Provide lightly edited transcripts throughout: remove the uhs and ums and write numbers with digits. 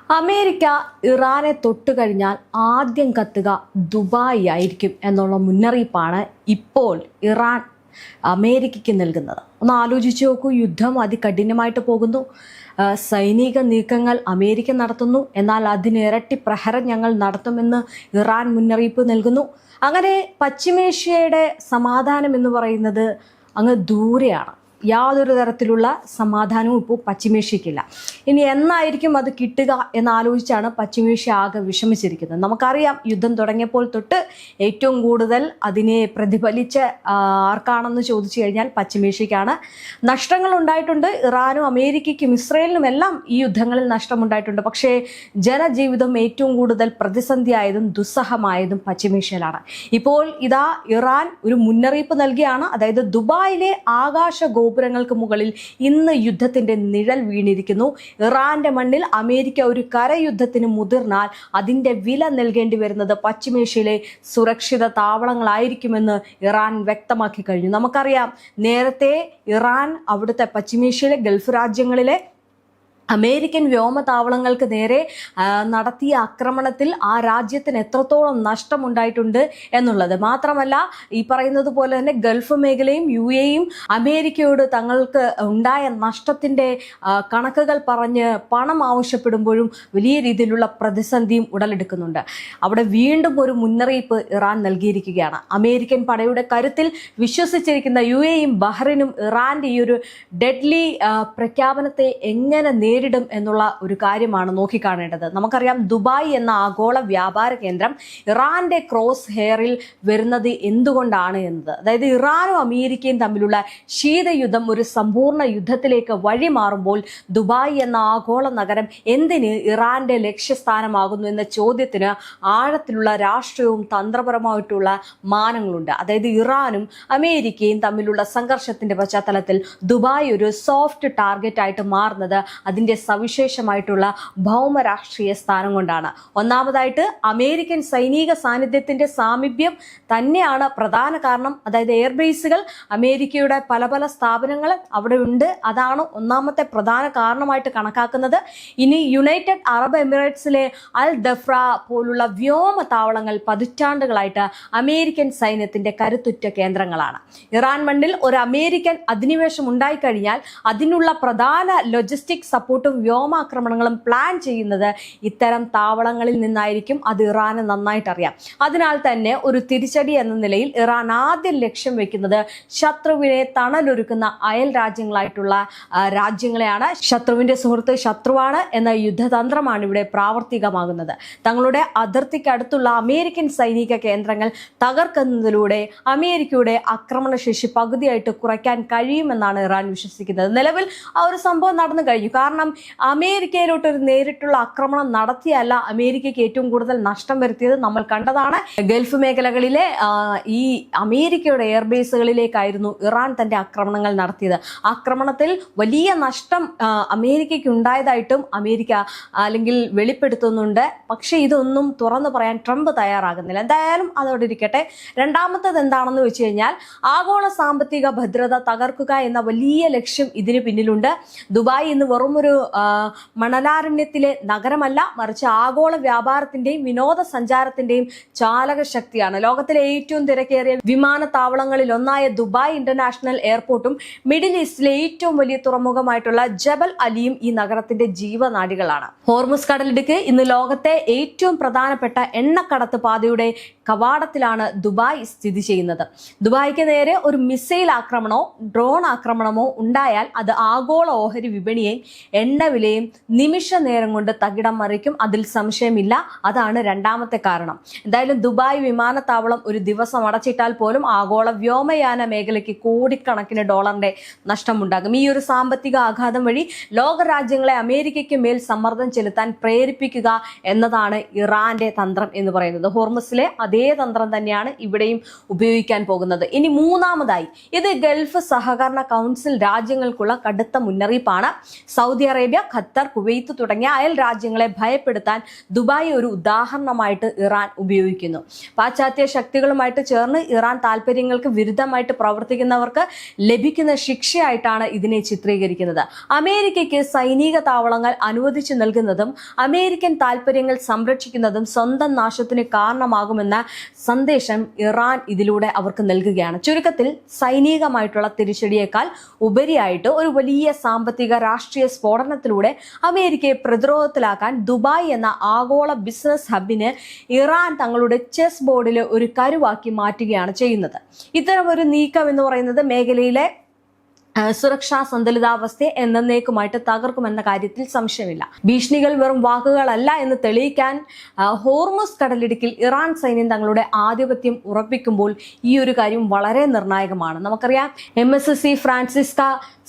America ഇറാനെ തൊട്ടുകഴിഞ്ഞാൽ ആദ്യം കത്തുക Dubai ആയിരിക്കും എന്നുള്ള മുന്നറിയിപ്പാണ് ഇപ്പോൾ ഇറാൻ അമേരിക്കയ്ക്ക് നൽകുന്നത്. ഒന്ന് ആലോചിച്ച് നോക്കൂ, യുദ്ധം അതികഠിനമായിട്ട് പോകുന്നു. സൈനിക നീക്കങ്ങൾ അമേരിക്ക നടത്തുന്നു. എന്നാൽ അതിനിരട്ടി പ്രഹരം ഞങ്ങൾ നടത്തുമെന്ന് ഇറാൻ മുന്നറിയിപ്പ് നൽകുന്നു. അങ്ങനെ പശ്ചിമേഷ്യയുടെ സമാധാനം എന്ന് പറയുന്നത് അങ്ങ് ദൂരെയാണ്. യാതൊരു തരത്തിലുള്ള സമാധാനവും ഇപ്പോൾ പശ്ചിമേഷ്യയ്ക്കില്ല. ഇനി എന്നായിരിക്കും അത് കിട്ടുക എന്നാലോചിച്ചാണ് പശ്ചിമേഷ്യ ആകെ വിഷമിച്ചിരിക്കുന്നത്. നമുക്കറിയാം, യുദ്ധം തുടങ്ങിയപ്പോൾ തൊട്ട് ഏറ്റവും കൂടുതൽ അതിനെ പ്രതിഫലിച്ച ആർക്കാണെന്ന് ചോദിച്ചു കഴിഞ്ഞാൽ പശ്ചിമേഷ്യയ്ക്കാണ്. നഷ്ടങ്ങൾ ഉണ്ടായിട്ടുണ്ട്. ഇറാനും അമേരിക്കയ്ക്കും ഇസ്രയേലിനും എല്ലാം ഈ യുദ്ധങ്ങളിൽ നഷ്ടമുണ്ടായിട്ടുണ്ട്. പക്ഷേ ജനജീവിതം ഏറ്റവും കൂടുതൽ പ്രതിസന്ധിയായതും ദുസ്സഹമായതും പശ്ചിമേഷ്യയിലാണ്. ഇപ്പോൾ ഇതാ ഇറാൻ ഒരു മുന്നറിയിപ്പ് നൽകിയാണ്. അതായത് ദുബായിലെ ആകാശ ഗോപുരങ്ങൾക്ക് മുകളിൽ ഇന്ന് യുദ്ധത്തിന്റെ നിഴൽ വീണിരിക്കുന്നു. ഇറാന്റെ മണ്ണിൽ അമേരിക്ക ഒരു കരയുദ്ധത്തിന് മുതിർന്നാൽ അതിന്റെ വില നൽകേണ്ടി വരുന്നത് പശ്ചിമേഷ്യയിലെ സുരക്ഷിത താവളങ്ങളായിരിക്കുമെന്ന് ഇറാൻ വ്യക്തമാക്കി കഴിഞ്ഞു. നമുക്കറിയാം, നേരത്തെ ഇറാൻ അവിടുത്തെ പശ്ചിമേഷ്യയിലെ ഗൾഫ് രാജ്യങ്ങളിലെ അമേരിക്കൻ വ്യോമതാവളങ്ങൾക്ക് നേരെ നടത്തിയ ആക്രമണത്തിൽ ആ രാജ്യത്തിന് എത്രത്തോളം നഷ്ടമുണ്ടായിട്ടുണ്ട് എന്നുള്ളത് മാത്രമല്ല, ഈ പറയുന്നത് പോലെ തന്നെ ഗൾഫ് മേഖലയും UAEയും അമേരിക്കയോട് തങ്ങൾക്ക് ഉണ്ടായ നഷ്ടത്തിൻ്റെ കണക്കുകൾ പറഞ്ഞ് പണം ആവശ്യപ്പെടുമ്പോഴും വലിയ രീതിയിലുള്ള പ്രതിസന്ധിയും ഉടലെടുക്കുന്നുണ്ട്. അവിടെ വീണ്ടും ഒരു മുന്നറിയിപ്പ് ഇറാൻ നൽകിയിരിക്കുകയാണ്. അമേരിക്കൻ പടയുടെ കരുത്തിൽ വിശ്വസിച്ചിരിക്കുന്ന UAEയും ബഹ്റിനും ഇറാന്റെ ഈ ഒരു ഡെഡ്ലി പ്രഖ്യാപനത്തെ എങ്ങനെ നേരിടും എന്നുള്ള ഒരു കാര്യമാണ് നോക്കിക്കാണേണ്ടത്. നമുക്കറിയാം, ദുബായ് എന്ന ആഗോള വ്യാപാര കേന്ദ്രം ഇറാന്റെ ക്രോസ് ഹെയറിൽ വരുന്നത് എന്തുകൊണ്ടാണ് എന്നത്. അതായത് ഇറാനും അമേരിക്കയും തമ്മിലുള്ള ശീതയുദ്ധം ഒരു സമ്പൂർണ്ണ യുദ്ധത്തിലേക്ക് വഴിമാറുമ്പോൾ ദുബായ് എന്ന ആഗോള നഗരം എന്തിന് ഇറാന്റെ ലക്ഷ്യസ്ഥാനമാകുന്നു എന്ന ചോദ്യത്തിന് ആഴത്തിലുള്ള രാഷ്ട്രീയവും തന്ത്രപരമായിട്ടുള്ള മാനങ്ങളുണ്ട്. അതായത് ഇറാനും അമേരിക്കയും തമ്മിലുള്ള സംഘർഷത്തിന്റെ പശ്ചാത്തലത്തിൽ ദുബായ് ഒരു സോഫ്റ്റ് ടാർഗറ്റ് ആയിട്ട് മാറുന്നത് അതിന്റെ സവിശേഷമായിട്ടുള്ള ഭൗമരാഷ്ട്രീയ സ്ഥാനം കൊണ്ടാണ്. ഒന്നാമതായിട്ട് അമേരിക്കൻ സൈനിക സാന്നിധ്യത്തിന്റെ സാമീപ്യം തന്നെയാണ് പ്രധാന കാരണം. അതായത് എയർബേസുകൾ അമേരിക്കയുടെ പല പല സ്ഥാപനങ്ങൾ അവിടെ ഉണ്ട്. അതാണ് ഒന്നാമത്തെ പ്രധാന കാരണമായിട്ട് കണക്കാക്കുന്നത്. ഇനി യുണൈറ്റഡ് അറബ് എമിറേറ്റ്സിലെ അൽ ദഫ്ര പോലുള്ള വ്യോമ താവളങ്ങൾ പതിറ്റാണ്ടുകളായിട്ട് അമേരിക്കൻ സൈന്യത്തിന്റെ കരുത്തുറ്റ കേന്ദ്രങ്ങളാണ്. ഇറാൻ മണ്ണിൽ ഒരു അമേരിക്കൻ അധിനിവേശം ഉണ്ടായിക്കഴിഞ്ഞാൽ അതിനുള്ള പ്രധാന ലോജിസ്റ്റിക് സപ്പോർട്ടും വ്യോമാക്രമണങ്ങളും പ്ലാൻ ചെയ്യുന്നത് ഇത്തരം താവളങ്ങളിൽ നിന്നായിരിക്കും. അത് ഇറാന് നന്നായിട്ട് അറിയാം. അതിനാൽ തന്നെ ഒരു തിരിച്ചടി എന്ന നിലയിൽ ഇറാൻ ആദ്യം ലക്ഷ്യം വെക്കുന്നത് ശത്രുവിനെ തണലൊരുക്കുന്ന അയൽ രാജ്യങ്ങളായിട്ടുള്ള രാജ്യങ്ങളെയാണ്. ശത്രുവിന്റെ സുഹൃത്ത് ശത്രുവാണ് എന്ന യുദ്ധതന്ത്രമാണ് ഇവിടെ പ്രാവർത്തികമാകുന്നത്. തങ്ങളുടെ അതിർത്തിക്ക് അടുത്തുള്ള അമേരിക്കൻ സൈനിക കേന്ദ്രങ്ങൾ തകർക്കുന്നതിലൂടെ അമേരിക്കയുടെ ആക്രമണശേഷി പകുതിയായിട്ട് കുറയ്ക്കാൻ കഴിയുമെന്നാണ് ഇറാൻ വിശ്വസിക്കുന്നത്. നിലവിൽ ആ ഒരു സംഭവം നടന്നു കഴിഞ്ഞു. കാരണം അമേരിക്കയിലോട്ട് ഒരു നേരിട്ടുള്ള ആക്രമണം നടത്തിയല്ല അമേരിക്കയ്ക്ക് ഏറ്റവും കൂടുതൽ നഷ്ടം വരുത്തിയത് നമ്മൾ കണ്ടതാണ്. ഗൾഫ് മേഖലകളിലെ ഈ അമേരിക്കയുടെ എയർബേസുകളിലേക്കായിരുന്നു ഇറാൻ തന്റെ ആക്രമണങ്ങൾ നടത്തിയത്. ആക്രമണത്തിൽ വലിയ നഷ്ടം അമേരിക്കയ്ക്ക് ഉണ്ടായതായിട്ടും അമേരിക്ക അല്ലെങ്കിൽ വെളിപ്പെടുത്തുന്നുണ്ട്. പക്ഷേ ഇതൊന്നും തുറന്നു പറയാൻ ട്രംപ് തയ്യാറാകുന്നില്ല. എന്തായാലും അതോടെ ഇരിക്കട്ടെ. രണ്ടാമത്തത് എന്താണെന്ന് വെച്ച് കഴിഞ്ഞാൽ ആഗോള സാമ്പത്തിക ഭദ്രത തകർക്കുക എന്ന വലിയ ലക്ഷ്യം ഇതിന് പിന്നിലുണ്ട്. ദുബായ് ഇന്ന് വെറുമൊരു മണലാരണ്യത്തിലെ നഗരമല്ല, മറിച്ച് ആഗോള വ്യാപാരത്തിന്റെയും വിനോദസഞ്ചാരത്തിന്റെയും ചാലക ശക്തിയാണ്. ലോകത്തിലെ ഏറ്റവും തിരക്കേറിയ വിമാനത്താവളങ്ങളിൽ ഒന്നായ ദുബായ് ഇന്റർനാഷണൽ എയർപോർട്ടും മിഡിൽ ഈസ്റ്റിലെ ഏറ്റവും വലിയ തുറമുഖമായിട്ടുള്ള ജബൽ അലിയും ഈ നഗരത്തിന്റെ ജീവനാഡികളാണ്. ഹോർമുസ് കടലിടുക്ക് ഇന്ന് ലോകത്തെ ഏറ്റവും പ്രധാനപ്പെട്ട എണ്ണക്കടത്ത് പാതയുടെ കവാടത്തിലാണ് ദുബായ് സ്ഥിതി ചെയ്യുന്നത്. ദുബായ്ക്ക് നേരെ ഒരു മിസൈൽ ആക്രമണമോ ഡ്രോൺ ആക്രമണമോ ഉണ്ടായാൽ അത് ആഗോള ഓഹരി വിപണിയെയും എണ്ണവിലയും നിമിഷ നേരം കൊണ്ട് തകിടം മറിക്കും. അതിൽ സംശയമില്ല. അതാണ് രണ്ടാമത്തെ കാരണം. എന്തായാലും ദുബായ് വിമാനത്താവളം ഒരു ദിവസം അടച്ചിട്ടാൽ പോലും ആഗോള വ്യോമയാന മേഖലയ്ക്ക് കോടിക്കണക്കിന് ഡോളറിന്റെ നഷ്ടമുണ്ടാകും. ഈ ഒരു സാമ്പത്തിക ആഘാതം വഴി ലോകരാജ്യങ്ങളെ അമേരിക്കയ്ക്ക് മേൽ സമ്മർദ്ദം ചെലുത്താൻ പ്രേരിപ്പിക്കുക എന്നതാണ് ഇറാന്റെ തന്ത്രം എന്ന് പറയുന്നത്. ഹോർമുസിലെ അതേ തന്ത്രം തന്നെയാണ് ഇവിടെയും ഉപയോഗിക്കാൻ പോകുന്നത്. ഇനി മൂന്നാമതായി, ഇത് ഗൾഫ് സഹകരണ കൗൺസിൽ രാജ്യങ്ങൾക്കുള്ള കടുത്ത മുന്നറിയിപ്പാണ്. സൗദി അറേബ്യ, ഖത്തർ, കുവൈത്ത് തുടങ്ങിയ അയൽ രാജ്യങ്ങളെ ഭയപ്പെടുത്താൻ ദുബായ് ഒരു ഉദാഹരണമായിട്ട് ഇറാൻ ഉപയോഗിക്കുന്നു. പാശ്ചാത്യ ശക്തികളുമായിട്ട് ചേർന്ന് ഇറാൻ താല്പര്യങ്ങൾക്ക് വിരുദ്ധമായിട്ട് പ്രവർത്തിക്കുന്നവർക്ക് ലഭിക്കുന്ന ശിക്ഷയായിട്ടാണ് ഇതിനെ ചിത്രീകരിക്കുന്നത്. അമേരിക്കയ്ക്ക് സൈനിക താവളങ്ങൾ അനുവദിച്ചു നൽകുന്നതും അമേരിക്കൻ താല്പര്യങ്ങൾ സംരക്ഷിക്കുന്നതും സ്വന്തം നാശത്തിന് കാരണമാകുമെന്ന സന്ദേശം ഇറാൻ ഇതിലൂടെ അവർക്ക് നൽകുകയാണ്. ചുരുക്കത്തിൽ സൈനികമായിട്ടുള്ള തിരിച്ചടിയേക്കാൾ ഉപരിയായിട്ട് ഒരു വലിയ സാമ്പത്തിക രാഷ്ട്രീയ സ്ഫോടനത്തിലൂടെ അമേരിക്കയെ പ്രതിരോധത്തിലാക്കാൻ ദുബായ് എന്ന ആഗോള ബിസിനസ് ഹബിന് ഇറാൻ തങ്ങളുടെ ചെസ് ബോർഡിൽ ഒരു കരുവാക്കി മാറ്റുകയാണ് ചെയ്യുന്നത്. ഇത്തരം ഒരു നീക്കം എന്ന് പറയുന്നത് മേഖലയിലെ സുരക്ഷാ സന്തുലിതാവസ്ഥയെ എന്നേക്കുമായിട്ട് തകർക്കുമെന്ന കാര്യത്തിൽ സംശയമില്ല. ഭീഷണികൾ വെറും വാക്കുകളല്ല എന്ന് തെളിയിക്കാൻ ഹോർമുസ് കടലിടുക്കിൽ ഇറാൻ സൈന്യം തങ്ങളുടെ ആധിപത്യം ഉറപ്പിക്കുമ്പോൾ ഈ ഒരു കാര്യം വളരെ നിർണായകമാണ്. നമുക്കറിയാം, MSC ഫ്രാൻസിസ്ക,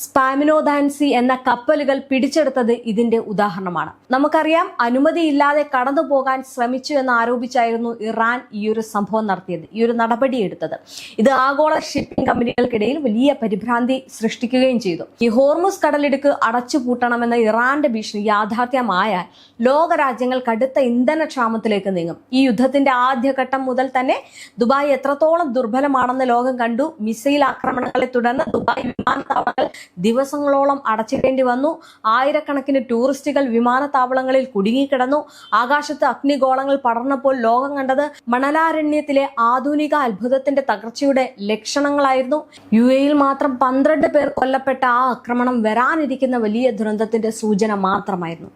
സ്പാമിനോദാൻസി എന്ന കപ്പലുകൾ പിടിച്ചെടുത്തത് ഇതിന്റെ ഉദാഹരണമാണ്. നമുക്കറിയാം, അനുമതിയില്ലാതെ കടന്നു പോകാൻ ശ്രമിച്ചു എന്ന് ആരോപിച്ചായിരുന്നു ഇറാൻ ഈ ഒരു സംഭവം നടത്തിയത്, ഈ ഒരു നടപടി എടുത്തത്. ഇത് ആഗോള ഷിപ്പിംഗ് കമ്പനികൾക്കിടയിൽ വലിയ പരിഭ്രാന്തി സൃഷ്ടിക്കുകയും ചെയ്തു. ഈ ഹോർമുസ് കടലിടുക്ക് അടച്ചുപൂട്ടണമെന്ന ഇറാന്റെ ഭീഷണി യാഥാർത്ഥ്യമായാൽ ലോകരാജ്യങ്ങൾ കടുത്ത ഇന്ധനക്ഷാമത്തിലേക്ക് നീങ്ങും. ഈ യുദ്ധത്തിന്റെ ആദ്യഘട്ടം മുതൽ തന്നെ ദുബായ് എത്രത്തോളം ദുർബലമാണെന്ന് ലോകം കണ്ടു. മിസൈൽ ആക്രമണങ്ങളെ തുടർന്ന് ദുബായ് വിമാനത്താവളങ്ങൾ ദിവസങ്ങളോളം അടച്ചിടേണ്ടി വന്നു. ആയിരക്കണക്കിന് ടൂറിസ്റ്റുകൾ വിമാനത്താവളങ്ങളിൽ കുടുങ്ങിക്കിടന്നു. ആകാശത്ത് അഗ്നിഗോളങ്ങൾ പടർന്നപ്പോൾ ലോകം കണ്ടത് മണലാരണ്യത്തിലെ ആധുനിക അത്ഭുതത്തിന്റെ തകർച്ചയുടെ ലക്ഷണങ്ങളായിരുന്നു. UAE-യിൽ മാത്രം 12 പേർ കൊല്ലപ്പെട്ട ആ ആക്രമണം വരാനിരിക്കുന്ന വലിയ ദുരന്തത്തിന്റെ സൂചന മാത്രമായിരുന്നു.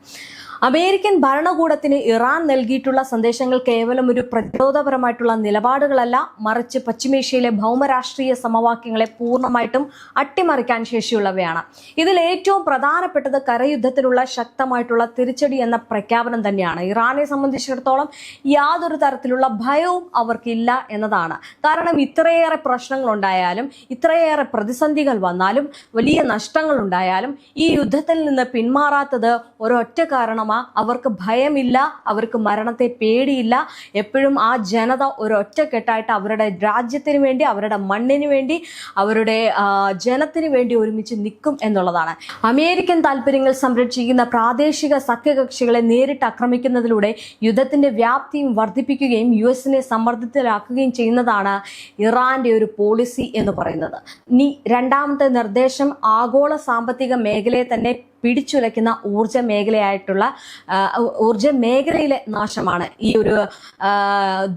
അമേരിക്കൻ ഭരണകൂടത്തിന് ഇറാൻ നൽകിയിട്ടുള്ള സന്ദേശങ്ങൾ കേവലം ഒരു പ്രതിരോധപരമായിട്ടുള്ള നിലപാടുകളല്ല, മറിച്ച് പശ്ചിമേഷ്യയിലെ ഭൗമരാഷ്ട്രീയ സമവാക്യങ്ങളെ പൂർണ്ണമായിട്ടും അട്ടിമറിക്കാൻ ശേഷിയുള്ളവയാണ്. ഇതിൽ ഏറ്റവും പ്രധാനപ്പെട്ടത് കരയുദ്ധത്തിലുള്ള ശക്തമായിട്ടുള്ള തിരിച്ചടി എന്ന പ്രഖ്യാപനം തന്നെയാണ്. ഇറാനെ സംബന്ധിച്ചിടത്തോളം യാതൊരു തരത്തിലുള്ള ഭയവും അവർക്കില്ല എന്നതാണ്. കാരണം ഇത്രയേറെ പ്രശ്നങ്ങൾ ഉണ്ടായാലും, ഇത്രയേറെ പ്രതിസന്ധികൾ വന്നാലും, വലിയ നഷ്ടങ്ങൾ ഉണ്ടായാലും ഈ യുദ്ധത്തിൽ നിന്ന് പിന്മാറാത്തത് ഒരൊറ്റ കാരണം, അവർക്ക് ഭയമില്ല, അവർക്ക് മരണത്തെ പേടിയില്ല. എപ്പോഴും ആ ജനത ഒരൊറ്റക്കെട്ടായിട്ട് അവരുടെ രാജ്യത്തിന് വേണ്ടി, അവരുടെ മണ്ണിന് വേണ്ടി, അവരുടെ ജനത്തിന് വേണ്ടി ഒരുമിച്ച് നിൽക്കും എന്നുള്ളതാണ്. അമേരിക്കൻ താല്പര്യങ്ങൾ സംരക്ഷിക്കുന്ന പ്രാദേശിക സഖ്യകക്ഷികളെ നേരിട്ട് ആക്രമിക്കുന്നതിലൂടെ യുദ്ധത്തിന്റെ വ്യാപ്തിയും വർദ്ധിപ്പിക്കുകയും US-നെ സമ്മർദ്ദത്തിലാക്കുകയും ചെയ്യുന്നതാണ് ഇറാന്റെ ഒരു പോളിസി എന്ന് പറയുന്നത്. ഇനി രണ്ടാമത്തെ നിർദ്ദേശം ആഗോള സാമ്പത്തിക മേഖലയെ തന്നെ പിടിച്ചുലയ്ക്കുന്ന ഊർജ മേഖലയിലെ നാശമാണ് ഈ ഒരു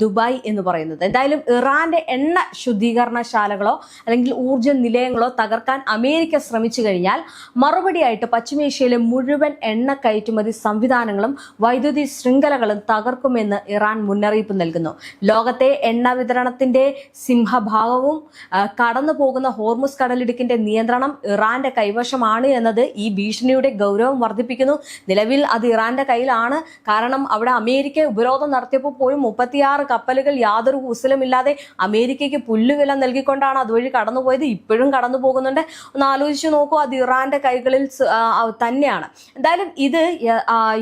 ദുബായ് എന്ന് പറയുന്നത്. എന്തായാലും ഇറാന്റെ എണ്ണ ശുദ്ധീകരണശാലകളോ അല്ലെങ്കിൽ ഊർജ നിലയങ്ങളോ തകർക്കാൻ അമേരിക്ക ശ്രമിച്ചു കഴിഞ്ഞാൽ മറുപടിയായിട്ട് പശ്ചിമേഷ്യയിലെ മുഴുവൻ എണ്ണ കയറ്റുമതി സംവിധാനങ്ങളും വൈദ്യുതി ശൃംഖലകളും തകർക്കുമെന്ന് ഇറാൻ മുന്നറിയിപ്പ് നൽകുന്നു. ലോകത്തെ എണ്ണ വിതരണത്തിന്റെ സിംഹഭാഗവും കടന്നു പോകുന്ന ഹോർമുസ് കടലിടുക്കിന്റെ നിയന്ത്രണം ഇറാന്റെ കൈവശമാണ് എന്നത് ഈ ഭീഷണി ഗൗരവം വർദ്ധിപ്പിക്കുന്നു. നിലവിൽ അത് ഇറാന്റെ കയ്യിലാണ്. കാരണം അവിടെ അമേരിക്ക ഉപരോധം നടത്തിയപ്പോൾ പോലും 36 കപ്പലുകൾ യാതൊരു കുസലമില്ലാതെ അമേരിക്കയ്ക്ക് പുല്ലുവില നൽകിക്കൊണ്ടാണ് അതുവഴി കടന്നുപോയത്. ഇപ്പോഴും കടന്നു പോകുന്നുണ്ട്. ഒന്ന് ആലോചിച്ച് നോക്കൂ, അത് ഇറാന്റെ കൈകളിൽ തന്നെയാണ്. എന്തായാലും ഇത്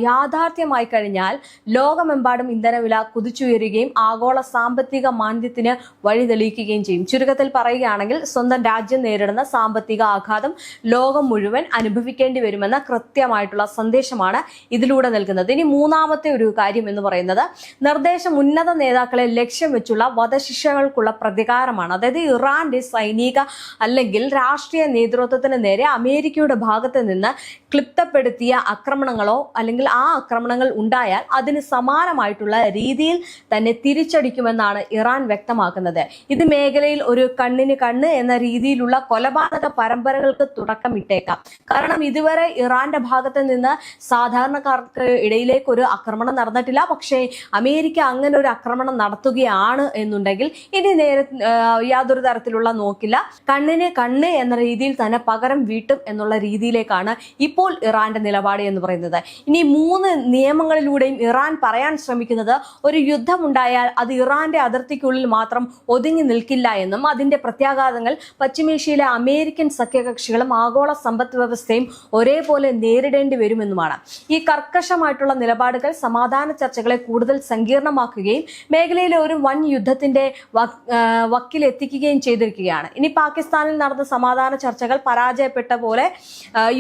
യാഥാർത്ഥ്യമായി കഴിഞ്ഞാൽ ലോകമെമ്പാടും ഇന്ധനവില കുതിച്ചുയരുകയും ആഗോള സാമ്പത്തിക മാന്ദ്യത്തിന് വഴി തെളിയിക്കുകയും ചെയ്യും. ചുരുക്കത്തിൽ പറയുകയാണെങ്കിൽ സ്വന്തം രാജ്യം നേരിടുന്ന സാമ്പത്തിക ആഘാതം ലോകം മുഴുവൻ അനുഭവിക്കേണ്ടി വരും എന്ന കൃത്യമായിട്ടുള്ള സന്ദേശമാണ് ഇതിലൂടെ നൽകുന്നത്. ഇനി മൂന്നാമത്തെ ഒരു കാര്യം എന്ന് പറയുന്നത് നിർദ്ദേശം ഉന്നത നേതാക്കളെ ലക്ഷ്യം വെച്ചുള്ള വധശിക്ഷകൾക്കുള്ള പ്രതികാരമാണ്. അതായത് ഇറാന്റെ സൈനിക അല്ലെങ്കിൽ രാഷ്ട്രീയ നേതൃത്വത്തിന് നേരെ അമേരിക്കയുടെ ഭാഗത്ത് നിന്ന് ക്ലിപ്തപ്പെടുത്തിയ ആക്രമണങ്ങളോ അല്ലെങ്കിൽ ആ ആക്രമണങ്ങൾ ഉണ്ടായാൽ അതിന് സമാനമായിട്ടുള്ള രീതിയിൽ തന്നെ തിരിച്ചടിക്കുമെന്നാണ് ഇറാൻ വ്യക്തമാക്കുന്നത്. ഇത് മേഖലയിൽ ഒരു കണ്ണിന് കണ്ണ് എന്ന രീതിയിലുള്ള കൊലപാതക പരമ്പരകൾക്ക് തുടക്കമിട്ടേക്കാം. കാരണം ഇതുവരെ ഇറാന്റെ ഭാഗത്ത് നിന്ന് സാധാരണക്കാർക്ക് ഇടയിലേക്ക് ഒരു ആക്രമണം നടന്നിട്ടില്ല. പക്ഷേ അമേരിക്ക അങ്ങനെ ഒരു ആക്രമണം നടത്തുകയാണ് എന്നുണ്ടെങ്കിൽ ഇനി നേരെ യാതൊരു തരത്തിലുള്ള നോക്കില്ല, കണ്ണിന് കണ്ണ് എന്ന രീതിയിൽ തന്നെ പകരം വീട്ടും എന്നുള്ള രീതിയിലേക്കാണ് ഇപ്പോൾ ഇറാന്റെ നിലപാട് എന്ന് പറയുന്നത്. ഇനി 3 നിയമങ്ങളിലൂടെയും ഇറാൻ പറയാൻ ശ്രമിക്കുന്നത് ഒരു യുദ്ധമുണ്ടായാൽ അത് ഇറാന്റെ അതിർത്തിക്കുള്ളിൽ മാത്രം ഒതുങ്ങി നിൽക്കില്ല എന്നും അതിന്റെ പ്രത്യാഘാതങ്ങൾ പശ്ചിമേഷ്യയിലെ അമേരിക്കൻ സഖ്യകക്ഷികളും ആഗോള സമ്പദ് വ്യവസ്ഥയും ഒരേ ഒരേപോലെ നേരിടേണ്ടി വരുമെന്നുമാണ്. ഈ കർക്കശമായിട്ടുള്ള നിലപാടുകൾ സമാധാന ചർച്ചകളെ കൂടുതൽ സങ്കീർണമാക്കുകയും മേഖലയിലെ ഒരു വൻ യുദ്ധത്തിന്റെ വക്കിലെത്തിക്കുകയും ചെയ്തിരിക്കുകയാണ്. ഇനി പാകിസ്ഥാനിൽ നടന്ന സമാധാന ചർച്ചകൾ പരാജയപ്പെട്ട പോലെ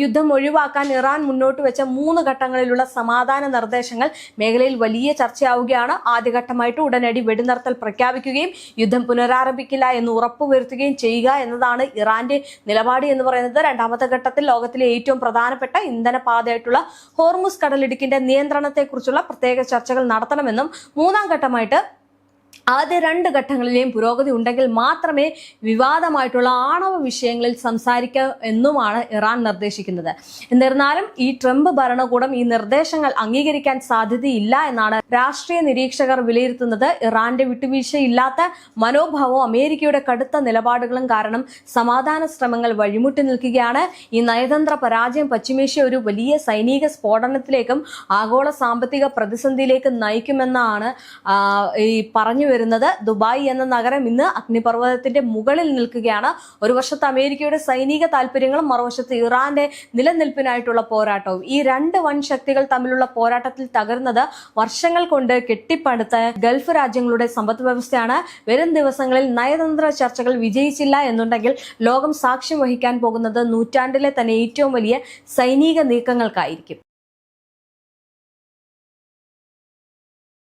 യുദ്ധം ഒഴിവാക്കാൻ ഇറാൻ മുന്നോട്ട് വെച്ച 3 ഘട്ടങ്ങളിലുള്ള സമാധാന നിർദ്ദേശങ്ങൾ മേഖലയിൽ വലിയ ചർച്ചയാവുകയാണ്. ആദ്യഘട്ടമായിട്ട് ഉടനടി വെടിനിർത്തൽ പ്രഖ്യാപിക്കുകയും യുദ്ധം പുനരാരംഭിക്കില്ല എന്ന് ഉറപ്പുവരുത്തുകയും ചെയ്യുക എന്നതാണ് ഇറാന്റെ നിലപാട് എന്ന് പറയുന്നത്. രണ്ടാമത്തെ ഘട്ടത്തിൽ ലോകത്തിലെ ഏറ്റവും പ്രധാനപ്പെട്ട ഇന്ധനപാതയായിട്ടുള്ള ഹോർമുസ് കടലിടുക്കിന്റെ നിയന്ത്രണത്തെക്കുറിച്ചുള്ള പ്രത്യേക ചർച്ചകൾ നടത്തണമെന്നും മൂന്നാം ഘട്ടമായിട്ട് ആദ്യ 2 ഘട്ടങ്ങളിലെയും പുരോഗതി ഉണ്ടെങ്കിൽ മാത്രമേ വിവാദമായിട്ടുള്ള ആണവ വിഷയങ്ങളിൽ സംസാരിക്കൂ എന്നുമാണ് ഇറാൻ നിർദ്ദേശിക്കുന്നത്. എന്നിരുന്നാലും ഈ ട്രംപ് ഭരണകൂടം ഈ നിർദ്ദേശങ്ങൾ അംഗീകരിക്കാൻ സാധ്യതയില്ല എന്നാണ് രാഷ്ട്രീയ നിരീക്ഷകർ വിലയിരുത്തുന്നത്. ഇറാന്റെ വിട്ടുവീഴ്ചയില്ലാത്ത മനോഭാവവും അമേരിക്കയുടെ കടുത്ത നിലപാടുകളും കാരണം സമാധാന ശ്രമങ്ങൾ വഴിമുട്ടി നിൽക്കുകയാണ്. ഈ നയതന്ത്ര പരാജയം പശ്ചിമേഷ്യ ഒരു വലിയ സൈനിക സ്ഫോടനത്തിലേക്കും ആഗോള സാമ്പത്തിക പ്രതിസന്ധിയിലേക്കും നയിക്കുമെന്നാണ് ഈ പറഞ്ഞു വരുന്നത്. ദുബായ് എന്ന നഗരം ഇന്ന് അഗ്നിപർവ്വതത്തിന്റെ മുകളിൽ നിൽക്കുകയാണ്. ഒരു വശത്ത് അമേരിക്കയുടെ സൈനിക താല്പര്യങ്ങളും മറുവശത്ത് ഇറാന്റെ നിലനിൽപ്പിനായിട്ടുള്ള പോരാട്ടവും. ഈ 2 വൻ ശക്തികൾ തമ്മിലുള്ള പോരാട്ടത്തിൽ തകരുന്നത് വർഷങ്ങൾ കൊണ്ട് കെട്ടിപ്പടുത്ത ഗൾഫ് രാജ്യങ്ങളുടെ സമ്പദ് വ്യവസ്ഥയാണ്. വരും ദിവസങ്ങളിൽ നയതന്ത്ര ചർച്ചകൾ വിജയിച്ചില്ല എന്നുണ്ടെങ്കിൽ ലോകം സാക്ഷ്യം വഹിക്കാൻ പോകുന്നത് നൂറ്റാണ്ടിലെ തന്നെ ഏറ്റവും വലിയ സൈനിക നീക്കങ്ങൾക്കായിരിക്കും.